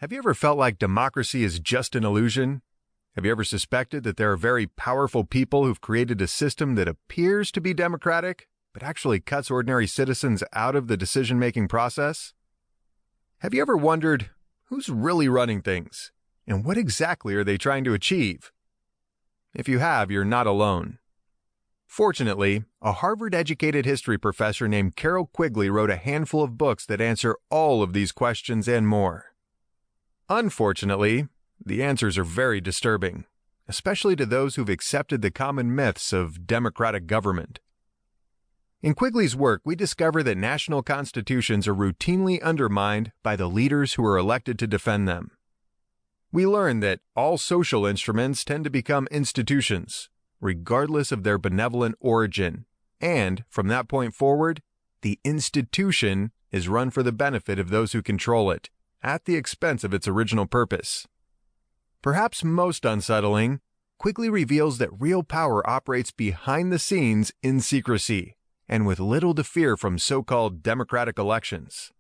Have you ever felt like democracy is just an illusion? Have you ever suspected that there are very powerful people who've created a system that appears to be democratic, but actually cuts ordinary citizens out of the decision-making process? Have you ever wondered who's really running things, and what exactly are they trying to achieve? If you have, you're not alone. Fortunately, a Harvard-educated history professor named Carroll Quigley wrote a handful of books that answer all of these questions and more. Unfortunately, the answers are very disturbing, especially to those who've accepted the common myths of democratic government. In Quigley's work, we discover that national constitutions are routinely undermined by the leaders who are elected to defend them. We learn that all social instruments tend to become institutions, regardless of their benevolent origin, and, from that point forward, the institution is run for the benefit of those who control it, at the expense of its original purpose. Perhaps most unsettling, Quigley reveals that real power operates behind the scenes in secrecy, and with little to fear from so-called democratic elections.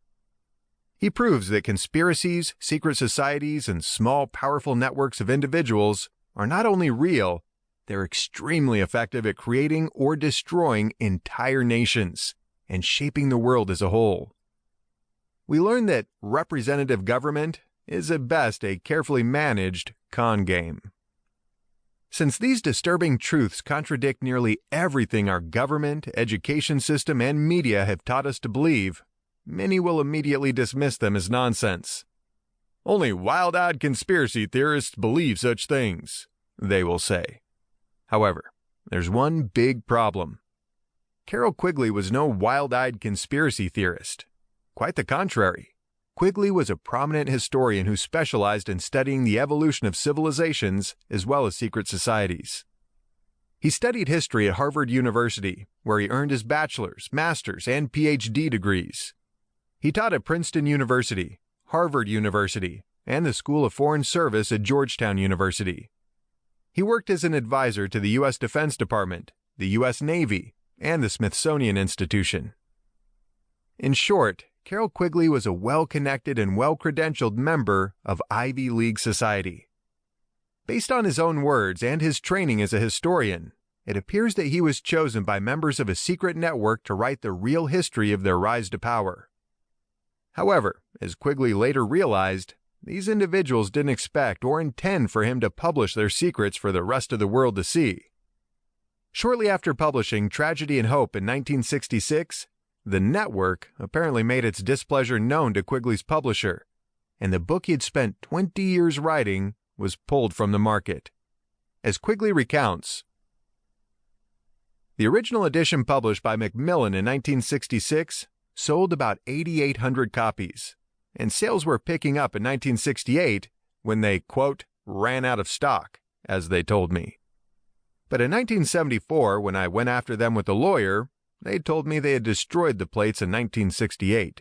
He proves that conspiracies, secret societies, and small, powerful networks of individuals are not only real, they're extremely effective at creating or destroying entire nations and shaping the world as a whole. We learn that representative government is at best a carefully managed con game. Since these disturbing truths contradict nearly everything our government, education system, and media have taught us to believe, many will immediately dismiss them as nonsense. Only wild-eyed conspiracy theorists believe such things, they will say. However, there's one big problem. Carroll Quigley was no wild-eyed conspiracy theorist. Quite the contrary. Quigley was a prominent historian who specialized in studying the evolution of civilizations as well as secret societies. He studied history at Harvard University, where he earned his bachelor's, master's, and PhD degrees. He taught at Princeton University, Harvard University, and the School of Foreign Service at Georgetown University. He worked as an advisor to the U.S. Defense Department, the U.S. Navy, and the Smithsonian Institution. In short, Carroll Quigley was a well-connected and well-credentialed member of Ivy League society. Based on his own words and his training as a historian, it appears that he was chosen by members of a secret network to write the real history of their rise to power. However, as Quigley later realized, these individuals didn't expect or intend for him to publish their secrets for the rest of the world to see. Shortly after publishing Tragedy and Hope in 1966, the network apparently made its displeasure known to Quigley's publisher, and the book he had spent 20 years writing was pulled from the market. As Quigley recounts, the original edition published by Macmillan in 1966 sold about 8,800 copies, and sales were picking up in 1968 when they, quote, ran out of stock, as they told me. But in 1974, when I went after them with a lawyer, they told me they had destroyed the plates in 1968.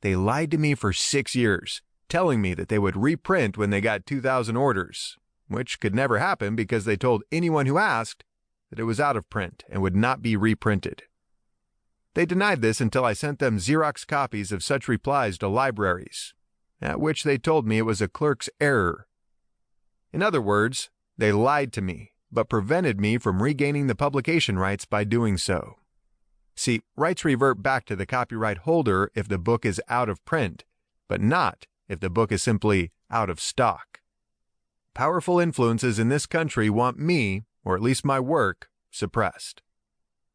They lied to me for 6 years, telling me that they would reprint when they got 2,000 orders, which could never happen because they told anyone who asked that it was out of print and would not be reprinted. They denied this until I sent them Xerox copies of such replies to libraries, at which they told me it was a clerk's error. In other words, they lied to me, but prevented me from regaining the publication rights by doing so. See, rights revert back to the copyright holder if the book is out of print, but not if the book is simply out of stock. Powerful influences in this country want me, or at least my work, suppressed.